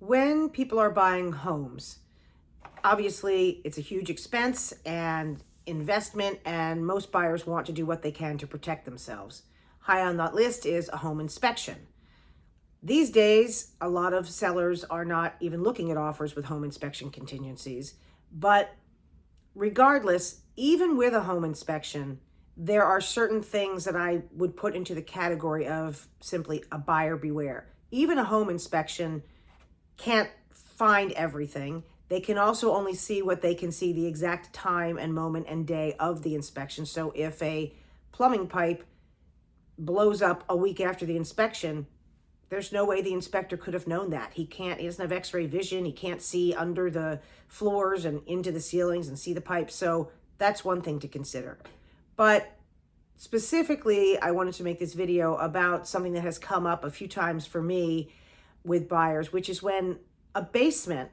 When people are buying homes, obviously it's a huge expense and investment, and most buyers want to do what they can to protect themselves. High on that list is a home inspection. These days, a lot of sellers are not even looking at offers with home inspection contingencies. But regardless, even with a home inspection, there are certain things that I would put into the category of simply a buyer beware. Even a home inspection can't find everything. They can also only see what they can see, the exact time and moment and day of the inspection. So if a plumbing pipe blows up a week after the inspection, there's no way the inspector could have known that. He doesn't have x-ray vision. He can't see under the floors and into the ceilings and see the pipes. So that's one thing to consider. But specifically, I wanted to make this video about something that has come up a few times for me with buyers, which is when a basement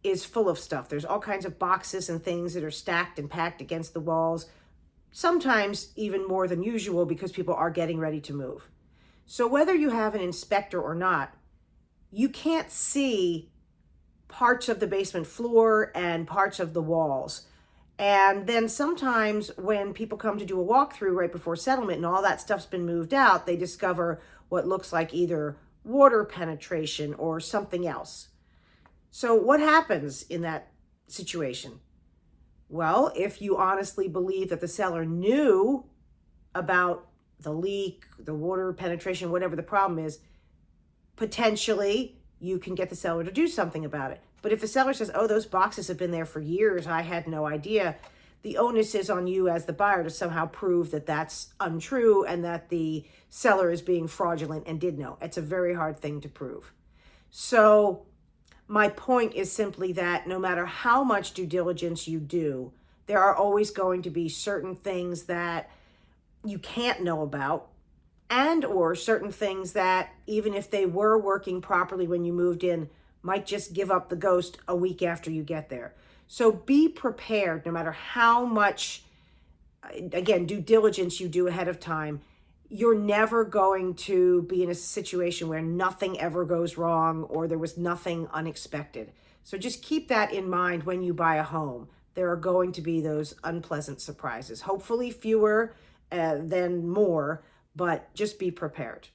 is full of stuff. There's all kinds of boxes and things that are stacked and packed against the walls, sometimes even more than usual because people are getting ready to move. So whether you have an inspector or not, you can't see parts of the basement floor and parts of the walls. And then sometimes when people come to do a walkthrough right before settlement and all that stuff's been moved out, they discover what looks like either water penetration or something else. So what happens in that situation? Well, if you honestly believe that the seller knew about the leak, the water penetration, whatever the problem is, potentially you can get the seller to do something about it. But if the seller says, oh, those boxes have been there for years, I had no idea, the onus is on you as the buyer to somehow prove that that's untrue and that the seller is being fraudulent and did know. It's a very hard thing to prove. So my point is simply that no matter how much due diligence you do, there are always going to be certain things that you can't know about, and or certain things that even if they were working properly when you moved in, might just give up the ghost a week after you get there. So be prepared no matter how much, again, due diligence you do ahead of time. You're never going to be in a situation where nothing ever goes wrong or there was nothing unexpected. So just keep that in mind when you buy a home. There are going to be those unpleasant surprises. Hopefully fewer than more, but just be prepared.